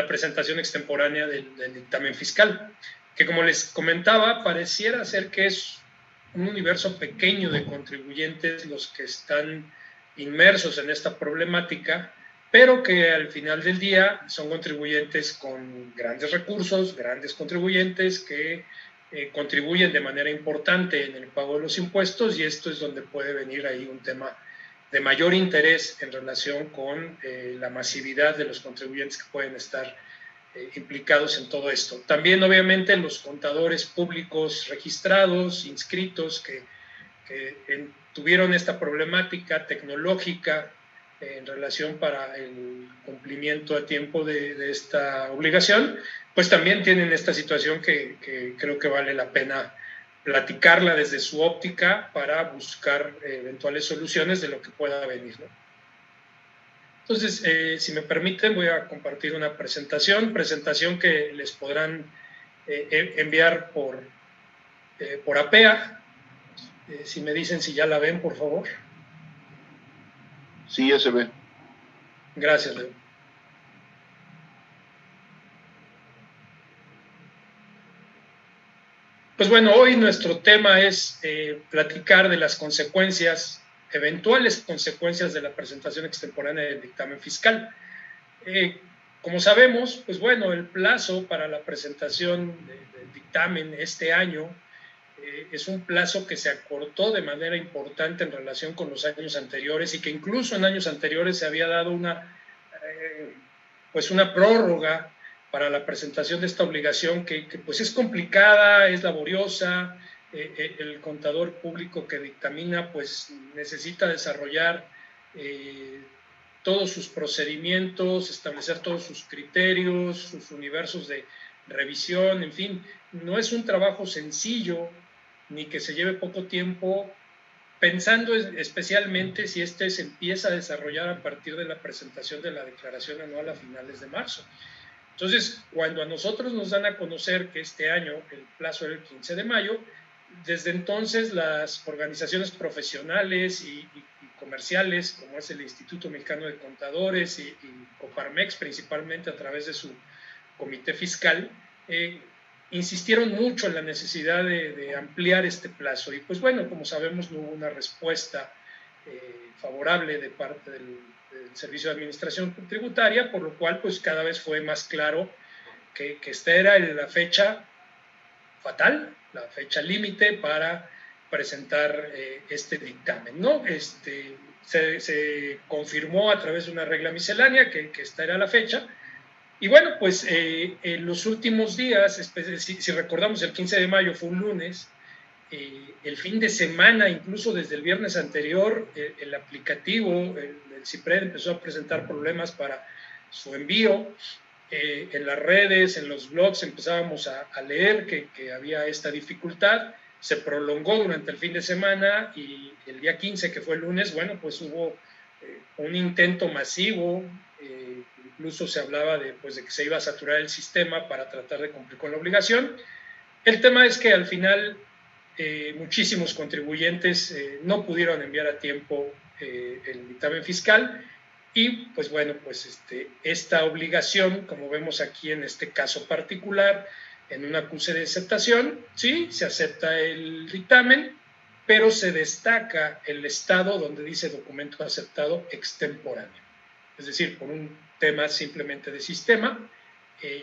la presentación extemporánea del dictamen fiscal, que como les comentaba, pareciera ser que es un universo pequeño de contribuyentes los que están inmersos en esta problemática, pero que al final del día son contribuyentes con grandes recursos, grandes contribuyentes que contribuyen de manera importante en el pago de los impuestos, y esto es donde puede venir ahí un tema de mayor interés en relación con la masividad de los contribuyentes que pueden estar implicados en todo esto. También, obviamente, los contadores públicos registrados, inscritos, que tuvieron esta problemática tecnológica en relación para el cumplimiento a tiempo de esta obligación, pues también tienen esta situación que creo que vale la pena platicarla desde su óptica para buscar eventuales soluciones de lo que pueda venir, ¿no? Entonces, si me permiten, voy a compartir una presentación que les podrán enviar por APEA. Si me dicen si ya la ven, por favor. Sí, ya se ve. Gracias, Leo. Pues bueno, hoy nuestro tema es platicar de las consecuencias, eventuales consecuencias de la presentación extemporánea del dictamen fiscal. Como sabemos, pues bueno, el plazo para la presentación del dictamen este año es un plazo que se acortó de manera importante en relación con los años anteriores, y que incluso en años anteriores se había dado una prórroga para la presentación de esta obligación que pues es complicada, es laboriosa. El contador público que dictamina pues necesita desarrollar todos sus procedimientos, establecer todos sus criterios, sus universos de revisión, en fin, no es un trabajo sencillo ni que se lleve poco tiempo, pensando especialmente si este se empieza a desarrollar a partir de la presentación de la declaración anual a finales de marzo. Entonces, cuando a nosotros nos dan a conocer que este año el plazo era el 15 de mayo, desde entonces las organizaciones profesionales y comerciales, como es el Instituto Mexicano de Contadores y Coparmex, principalmente a través de su comité fiscal, insistieron mucho en la necesidad de ampliar este plazo. Y pues bueno, como sabemos, no hubo una respuesta favorable de parte del Servicio de Administración Tributaria, por lo cual pues cada vez fue más claro que esta era la fecha fatal, la fecha límite para presentar este dictamen, ¿no? Se confirmó a través de una regla miscelánea que esta era la fecha. Y bueno, pues en los últimos días, si recordamos, el 15 de mayo fue un lunes, el fin de semana, incluso desde el viernes anterior, el aplicativo, el CIPRED, empezó a presentar problemas para su envío. En las redes, en los blogs, empezábamos a leer que había esta dificultad. Se prolongó durante el fin de semana, y el día 15, que fue el lunes, bueno, pues hubo un intento masivo. Incluso se hablaba de que se iba a saturar el sistema para tratar de cumplir con la obligación. El tema es que al final muchísimos contribuyentes no pudieron enviar a tiempo el dictamen fiscal, y pues bueno, pues esta obligación, como vemos aquí en este caso particular, en un acuse de aceptación, sí, se acepta el dictamen, pero se destaca el estado donde dice documento aceptado extemporáneo. Es decir, por un tema simplemente de sistema,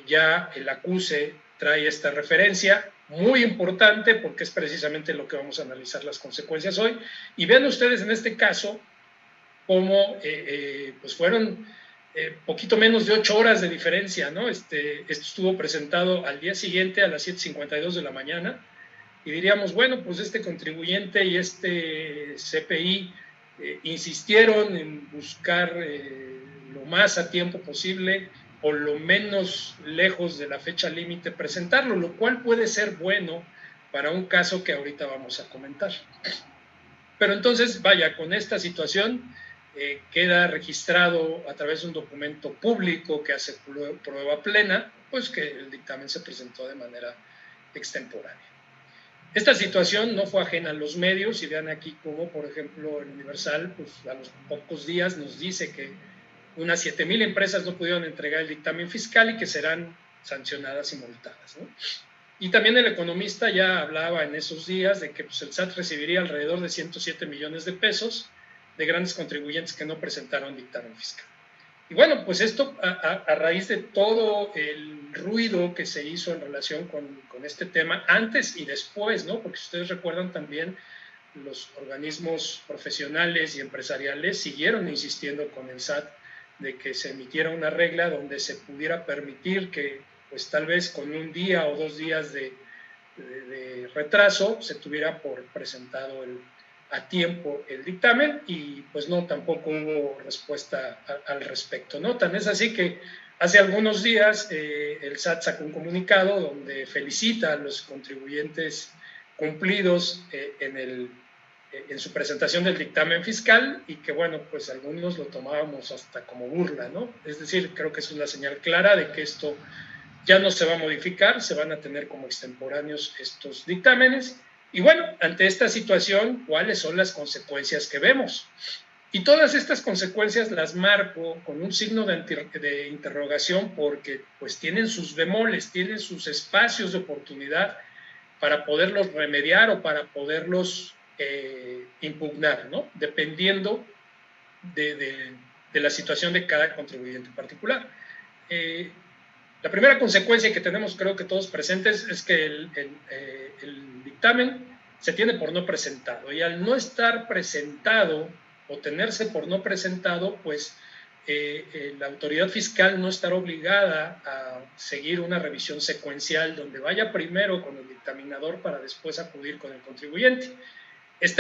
ya el acuse trae esta referencia muy importante, porque es precisamente lo que vamos a analizar las consecuencias hoy. Y vean ustedes en este caso cómo pues fueron poquito menos de 8 horas de diferencia, ¿no? Esto estuvo presentado al día siguiente a las 7:52 de la mañana, y diríamos, bueno, pues este contribuyente y este CPI insistieron en buscar lo más a tiempo posible, o lo menos lejos de la fecha límite, presentarlo, lo cual puede ser bueno para un caso que ahorita vamos a comentar. Pero entonces, vaya, con esta situación queda registrado a través de un documento público que hace prueba plena, pues que el dictamen se presentó de manera extemporánea. Esta situación no fue ajena a los medios, y vean aquí cómo, por ejemplo, el Universal, pues a los pocos días nos dice que unas 7,000 empresas no pudieron entregar el dictamen fiscal y que serán sancionadas y multadas, ¿no? Y también el economista ya hablaba en esos días de que pues, el SAT recibiría alrededor de 107 millones de pesos de grandes contribuyentes que no presentaron dictamen fiscal. Y bueno, pues esto a raíz de todo el ruido que se hizo en relación con este tema antes y después, ¿no? Porque si ustedes recuerdan también, los organismos profesionales y empresariales siguieron insistiendo con el SAT de que se emitiera una regla donde se pudiera permitir que, pues tal vez con un día o 2 días de retraso, se tuviera por presentado a tiempo el dictamen y pues no, tampoco hubo respuesta al respecto, ¿no? Tan es así que hace algunos días el SAT sacó un comunicado donde felicita a los contribuyentes cumplidos en su presentación del dictamen fiscal y que bueno, pues algunos lo tomábamos hasta como burla, ¿no? Es decir, creo que es una señal clara de que esto ya no se va a modificar, se van a tener como extemporáneos estos dictámenes. Y bueno, ante esta situación, ¿cuáles son las consecuencias que vemos? Y todas estas consecuencias las marco con un signo de interrogación porque pues tienen sus bemoles, tienen sus espacios de oportunidad para poderlos remediar o para poderlos impugnar, ¿no? Dependiendo de la situación de cada contribuyente en particular. La primera consecuencia que tenemos, creo que todos presentes, es que el dictamen se tiene por no presentado. Y al no estar presentado o tenerse por no presentado, pues la autoridad fiscal no estará obligada a seguir una revisión secuencial donde vaya primero con el dictaminador para después acudir con el contribuyente.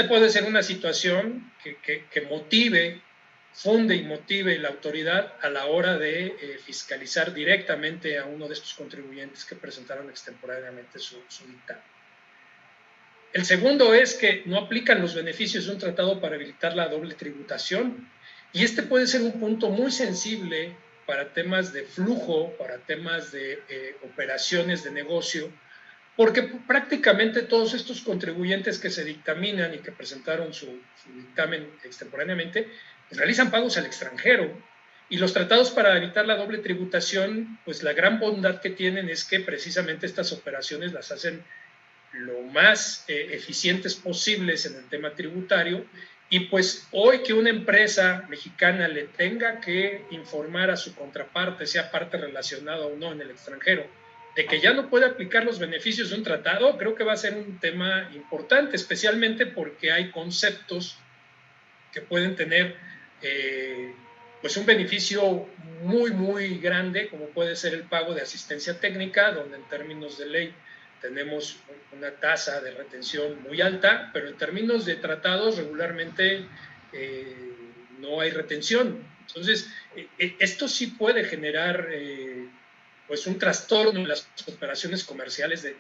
Puede ser una situación que motive, funde y motive la autoridad a la hora de fiscalizar directamente a uno de estos contribuyentes que presentaron extemporáneamente su dictamen. El segundo es que no aplican los beneficios de un tratado para evitar la doble tributación, y puede ser un punto muy sensible para temas de flujo, para temas de operaciones de negocio, porque prácticamente todos estos contribuyentes que se dictaminan y que presentaron su dictamen extemporáneamente, pues realizan pagos al extranjero. Y los tratados para evitar la doble tributación, pues la gran bondad que tienen es que precisamente estas operaciones las hacen lo más eficientes posibles en el tema tributario. Y pues hoy que una empresa mexicana le tenga que informar a su contraparte, sea parte relacionada o no en el extranjero, de que ya no puede aplicar los beneficios de un tratado, creo que va a ser un tema importante, especialmente porque hay conceptos que pueden tener pues un beneficio muy, muy grande, como puede ser el pago de asistencia técnica, donde en términos de ley tenemos una tasa de retención muy alta, pero en términos de tratados regularmente no hay retención. Entonces, esto sí puede generar pues un trastorno en las operaciones comerciales de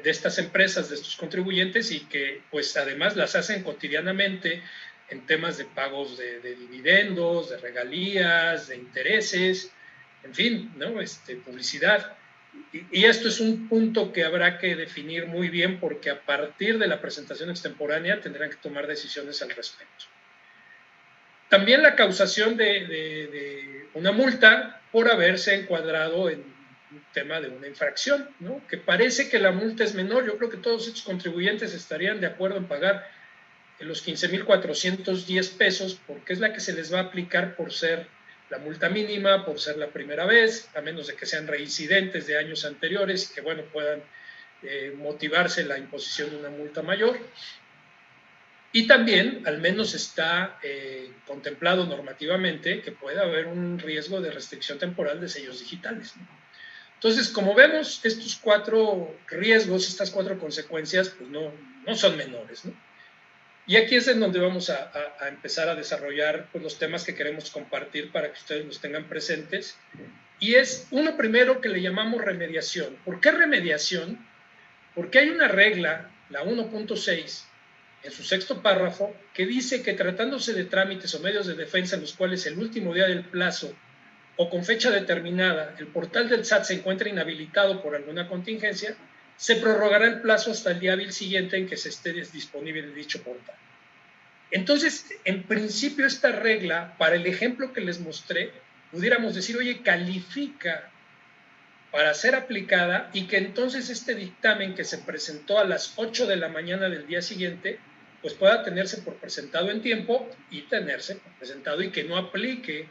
estas empresas, de estos contribuyentes, y que pues además las hacen cotidianamente en temas de pagos de dividendos, de regalías, de intereses, en fin, ¿no? Publicidad. Y esto es un punto que habrá que definir muy bien, porque a partir de la presentación extemporánea tendrán que tomar decisiones al respecto. También la causación de una multa por haberse encuadrado en un tema de una infracción, ¿no? Que parece que la multa es menor. Yo creo que todos estos contribuyentes estarían de acuerdo en pagar los 15,410 pesos, porque es la que se les va a aplicar por ser la multa mínima, por ser la primera vez, a menos de que sean reincidentes de años anteriores y que, bueno, puedan motivarse la imposición de una multa mayor. Y también, al menos está contemplado normativamente que puede haber un riesgo de restricción temporal de sellos digitales, ¿no? Entonces, como vemos, estos 4 riesgos, estas 4 consecuencias, pues no son menores, ¿no? Y aquí es en donde vamos a empezar a desarrollar pues, los temas que queremos compartir para que ustedes los tengan presentes. Y es uno primero que le llamamos remediación. ¿Por qué remediación? Porque hay una regla, la 1.6, en su 6º párrafo, que dice que tratándose de trámites o medios de defensa en los cuales el último día del plazo o con fecha determinada el portal del SAT se encuentra inhabilitado por alguna contingencia, se prorrogará el plazo hasta el día hábil siguiente en que se esté disponible dicho portal. Entonces, en principio, esta regla, para el ejemplo que les mostré, pudiéramos decir, oye, califica para ser aplicada y que entonces este dictamen que se presentó a las 8 de la mañana del día siguiente, pues pueda tenerse por presentado en tiempo y tenerse por presentado y que no aplique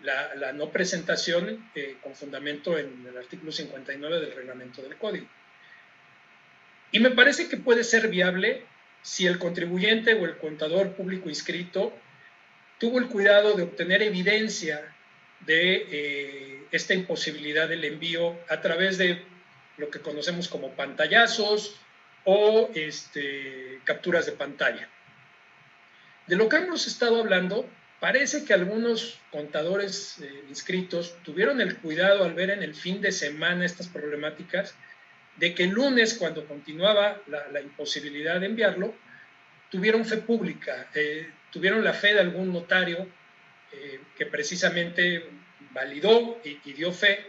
la no presentación con fundamento en el artículo 59 del reglamento del código. Y me parece que puede ser viable si el contribuyente o el contador público inscrito tuvo el cuidado de obtener evidencia de esta imposibilidad del envío a través de lo que conocemos como pantallazos o capturas de pantalla. De lo que hemos estado hablando, parece que algunos contadores inscritos tuvieron el cuidado al ver en el fin de semana estas problemáticas de que el lunes, cuando continuaba la imposibilidad de enviarlo, tuvieron fe pública, tuvieron la fe de algún notario que precisamente validó y dio fe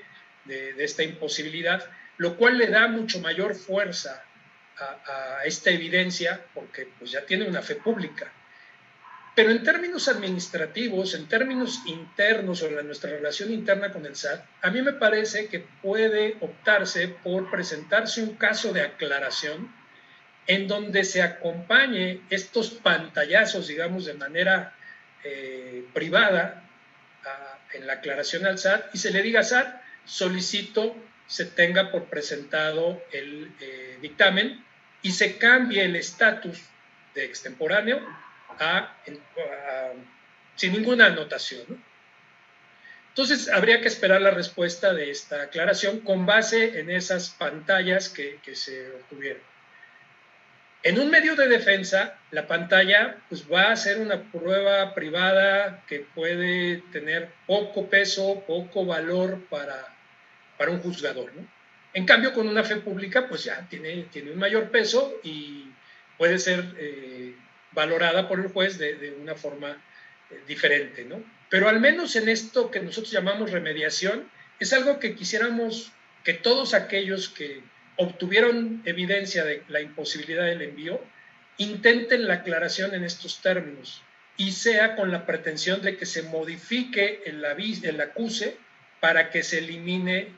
de esta imposibilidad, lo cual le da mucho mayor fuerza a esta evidencia porque pues ya tiene una fe pública. Pero en términos administrativos, en términos internos o en nuestra relación interna con el SAT, a mí me parece que puede optarse por presentarse un caso de aclaración en donde se acompañe estos pantallazos, digamos, de manera privada en la aclaración al SAT y se le diga SAT, solicito se tenga por presentado el dictamen y se cambie el estatus de extemporáneo sin ninguna anotación, ¿no? Entonces, habría que esperar la respuesta de esta aclaración con base en esas pantallas que se obtuvieron. En un medio de defensa, la pantalla pues, va a ser una prueba privada que puede tener poco peso, poco valor para un juzgador, ¿no? En cambio, con una fe pública, pues ya tiene un mayor peso y puede ser valorada por el juez de una forma diferente, ¿no? Pero al menos en esto que nosotros llamamos remediación, es algo que quisiéramos que todos aquellos que obtuvieron evidencia de la imposibilidad del envío, intenten la aclaración en estos términos y sea con la pretensión de que se modifique el acuse para que se elimine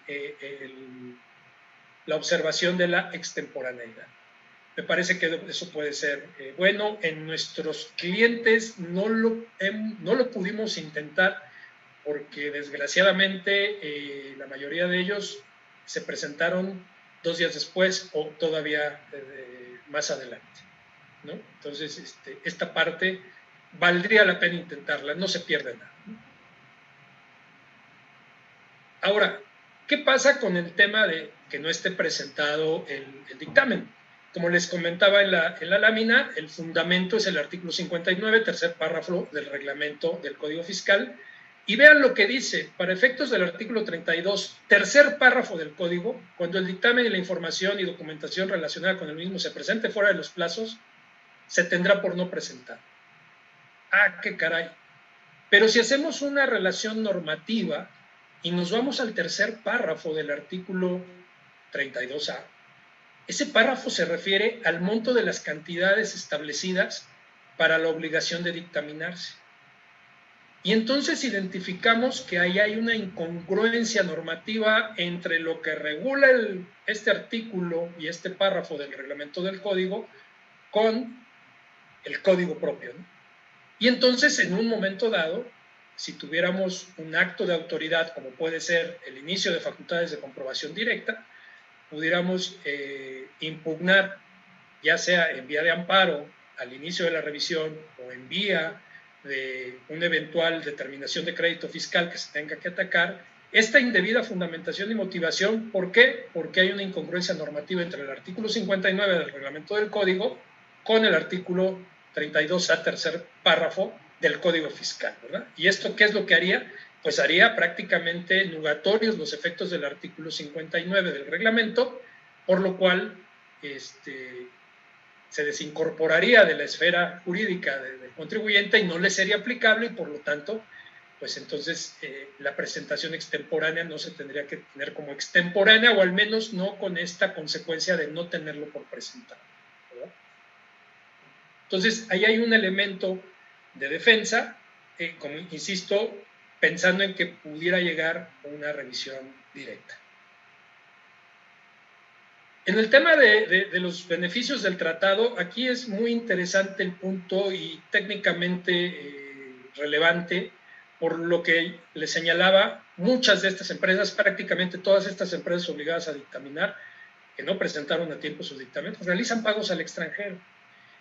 la observación de la extemporaneidad. Me parece que eso puede ser bueno. En nuestros clientes no lo pudimos intentar porque desgraciadamente la mayoría de ellos se presentaron 2 días después o todavía más adelante, ¿no? Entonces, esta parte valdría la pena intentarla, no se pierde nada, ¿no? Ahora, ¿qué pasa con el tema de que no esté presentado el dictamen? Como les comentaba en la lámina, el fundamento es el artículo 59, tercer párrafo del reglamento del Código Fiscal. Y vean lo que dice, para efectos del artículo 32, tercer párrafo del Código, cuando el dictamen y la información y documentación relacionada con el mismo se presente fuera de los plazos, se tendrá por no presentar. ¡Ah, qué caray! Pero si hacemos una relación normativa y nos vamos al tercer párrafo del artículo 32A, ese párrafo se refiere al monto de las cantidades establecidas para la obligación de dictaminarse. Y entonces identificamos que ahí hay una incongruencia normativa entre lo que regula este artículo y este párrafo del reglamento del código con el código propio, ¿no? Y entonces, en un momento dado, si tuviéramos un acto de autoridad, como puede ser el inicio de facultades de comprobación directa, pudiéramos impugnar, ya sea en vía de amparo al inicio de la revisión o en vía de una eventual determinación de crédito fiscal que se tenga que atacar, esta indebida fundamentación y motivación. ¿Por qué? Porque hay una incongruencia normativa entre el artículo 59 del reglamento del código con el artículo 32A, tercer párrafo del Código Fiscal, ¿verdad? ¿Y esto qué es lo que haría? Pues haría prácticamente nugatorios los efectos del artículo 59 del reglamento, por lo cual se desincorporaría de la esfera jurídica del contribuyente y no le sería aplicable y por lo tanto, pues entonces la presentación extemporánea no se tendría que tener como extemporánea o al menos no con esta consecuencia de no tenerlo por presentado, ¿verdad? Entonces, ahí hay un elemento de defensa, como insisto, pensando en que pudiera llegar a una revisión directa. En el tema de los beneficios del tratado, aquí es muy interesante el punto y técnicamente relevante, por lo que le señalaba, muchas de estas empresas, prácticamente todas estas empresas obligadas a dictaminar, que no presentaron a tiempo sus dictámenes, realizan pagos al extranjero.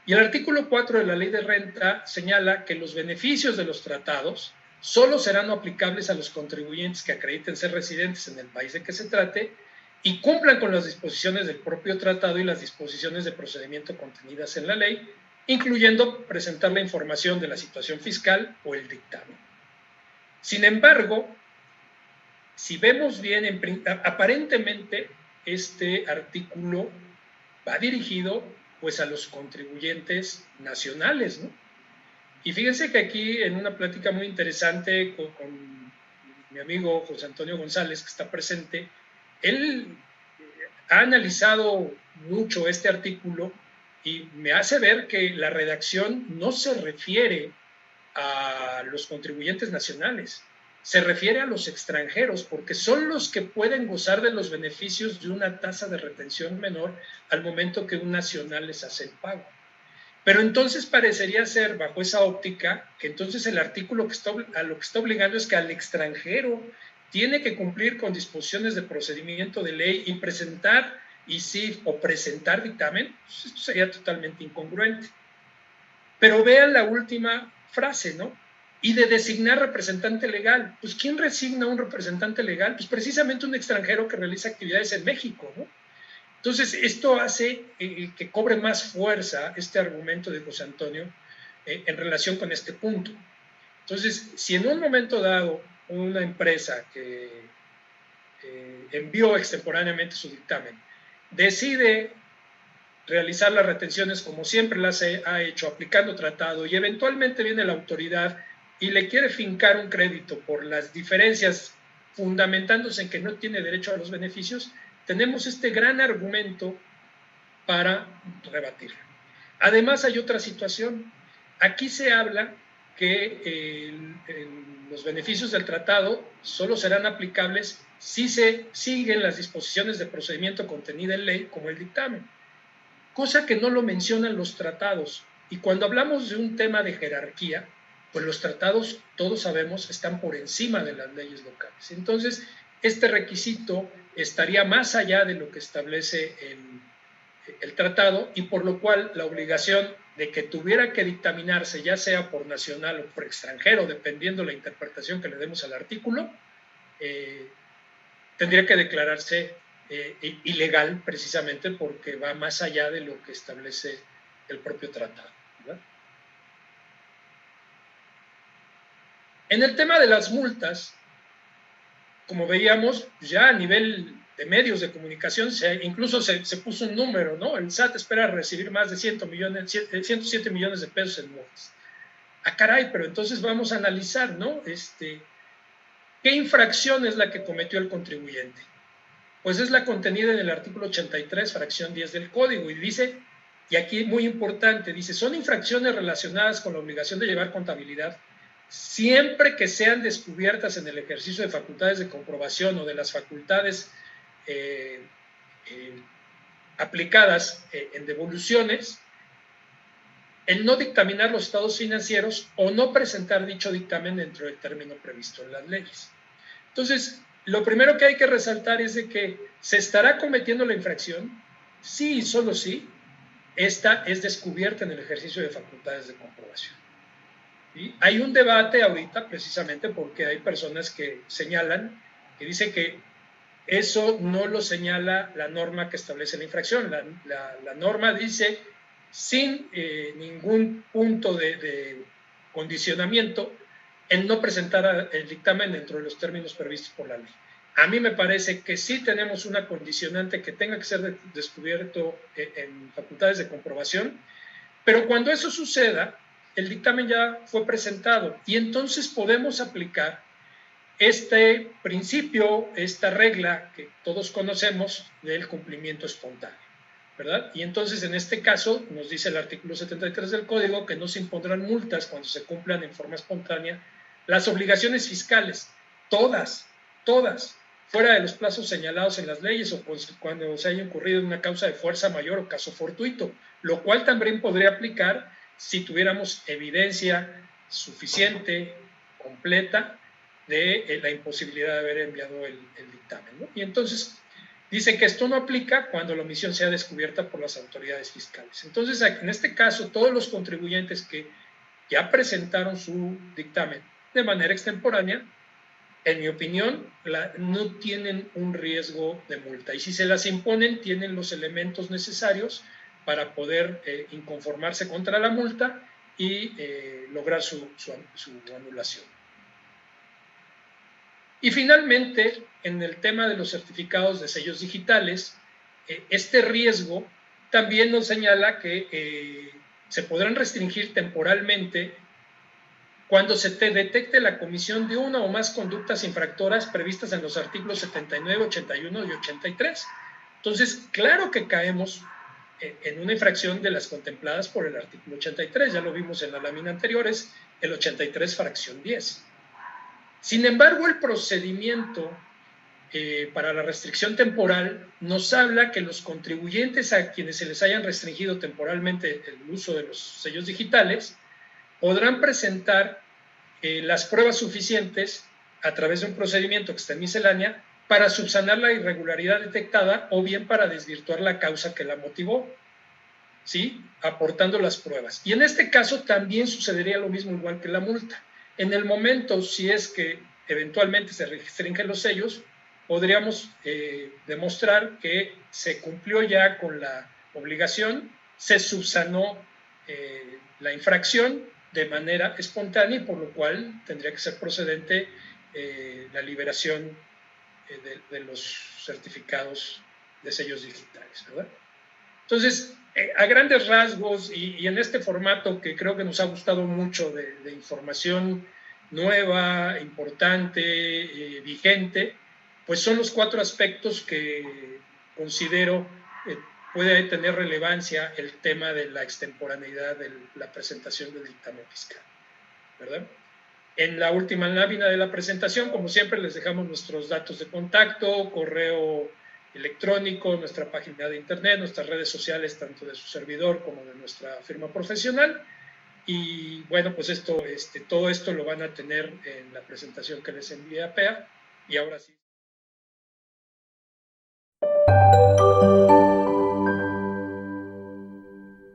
Y el artículo 4 de la Ley de Renta señala que los beneficios de los tratados solo serán aplicables a los contribuyentes que acrediten ser residentes en el país de que se trate y cumplan con las disposiciones del propio tratado y las disposiciones de procedimiento contenidas en la ley, incluyendo presentar la información de la situación fiscal o el dictamen. Sin embargo, si vemos bien, aparentemente este artículo va dirigido pues a los contribuyentes nacionales, ¿no? Y fíjense que aquí en una plática muy interesante con mi amigo José Antonio González, que está presente, él ha analizado mucho este artículo y me hace ver que la redacción no se refiere a los contribuyentes nacionales, se refiere a los extranjeros, porque son los que pueden gozar de los beneficios de una tasa de retención menor al momento que un nacional les hace el pago. Pero entonces parecería ser, bajo esa óptica, que entonces el artículo a lo que está obligando es que al extranjero tiene que cumplir con disposiciones de procedimiento de ley y presentar dictamen. Pues esto sería totalmente incongruente. Pero vean la última frase, ¿no? Y de designar representante legal. Pues ¿quién designa un representante legal? Pues precisamente un extranjero que realiza actividades en México, ¿no? Entonces, esto hace que cobre más fuerza este argumento de José Antonio en relación con este punto. Entonces, si en un momento dado una empresa que envió extemporáneamente su dictamen decide realizar las retenciones como siempre las ha hecho, aplicando tratado, y eventualmente viene la autoridad y le quiere fincar un crédito por las diferencias, fundamentándose en que no tiene derecho a los beneficios, tenemos este gran argumento para rebatirlo. Además, hay otra situación. Aquí se habla que los beneficios del tratado solo serán aplicables si se siguen las disposiciones de procedimiento contenidas en ley, como el dictamen, cosa que no lo mencionan los tratados. Y cuando hablamos de un tema de jerarquía, pues los tratados, todos sabemos, están por encima de las leyes locales. Entonces, este requisito estaría más allá de lo que establece el tratado, y por lo cual la obligación de que tuviera que dictaminarse, ya sea por nacional o por extranjero, dependiendo la interpretación que le demos al artículo, tendría que declararse ilegal, precisamente porque va más allá de lo que establece el propio tratado, ¿verdad? En el tema de las multas, como veíamos, ya a nivel de medios de comunicación, incluso se puso un número, ¿no? El SAT espera recibir más de 107 millones de pesos en multas. Ah, caray, pero entonces vamos a analizar, ¿no? ¿Qué infracción es la que cometió el contribuyente? Pues es la contenida en el artículo 83, fracción 10 del Código, y dice, y aquí muy importante, dice, son infracciones relacionadas con la obligación de llevar contabilidad siempre que sean descubiertas en el ejercicio de facultades de comprobación o de las facultades aplicadas en devoluciones, el no dictaminar los estados financieros o no presentar dicho dictamen dentro del término previsto en las leyes. Entonces, lo primero que hay que resaltar es de que se estará cometiendo la infracción, sí y solo sí, esta es descubierta en el ejercicio de facultades de comprobación. ¿Sí? Hay un debate ahorita precisamente porque hay personas que señalan, que dicen que eso no lo señala la norma que establece la infracción. La norma dice, sin ningún punto de condicionamiento, el no presentar el dictamen dentro de los términos previstos por la ley. A mí me parece que sí tenemos una condicionante que tenga que ser descubierto en facultades de comprobación, pero cuando eso suceda, el dictamen ya fue presentado y entonces podemos aplicar este principio, esta regla que todos conocemos del cumplimiento espontáneo, ¿verdad? Y entonces en este caso nos dice el artículo 73 del Código que no se impondrán multas cuando se cumplan en forma espontánea las obligaciones fiscales, todas, fuera de los plazos señalados en las leyes o cuando se haya incurrido en una causa de fuerza mayor o caso fortuito, lo cual también podría aplicar si tuviéramos evidencia suficiente, completa, de la imposibilidad de haber enviado el dictamen, ¿no? Y entonces dice que esto no aplica cuando la omisión sea descubierta por las autoridades fiscales. Entonces, en este caso, todos los contribuyentes que ya presentaron su dictamen de manera extemporánea, en mi opinión, no tienen un riesgo de multa. Y si se las imponen, tienen los elementos necesarios para poder inconformarse contra la multa y lograr su anulación. Y finalmente, en el tema de los certificados de sellos digitales, este riesgo también nos señala que se podrán restringir temporalmente cuando se detecte la comisión de una o más conductas infractoras previstas en los artículos 79, 81 y 83. Entonces, claro que caemos en una infracción de las contempladas por el artículo 83, ya lo vimos en la lámina anterior, es el 83 fracción 10. Sin embargo, el procedimiento para la restricción temporal nos habla que los contribuyentes a quienes se les hayan restringido temporalmente el uso de los sellos digitales podrán presentar las pruebas suficientes a través de un procedimiento que está en miscelánea para subsanar la irregularidad detectada o bien para desvirtuar la causa que la motivó, ¿sí? Aportando las pruebas. Y en este caso también sucedería lo mismo igual que la multa. En el momento, si es que eventualmente se restringen los sellos, podríamos demostrar que se cumplió ya con la obligación, se subsanó la infracción de manera espontánea y por lo cual tendría que ser procedente la liberación de los certificados de sellos digitales, ¿verdad? Entonces, a grandes rasgos y en este formato que creo que nos ha gustado mucho de información nueva, importante, vigente, pues son los 4 aspectos que considero puede tener relevancia el tema de la extemporaneidad de la presentación del dictamen fiscal, ¿verdad? En la última lámina de la presentación, como siempre, les dejamos nuestros datos de contacto, correo electrónico, nuestra página de internet, nuestras redes sociales, tanto de su servidor como de nuestra firma profesional. Y bueno, pues todo esto lo van a tener en la presentación que les envía PEA. Y ahora sí.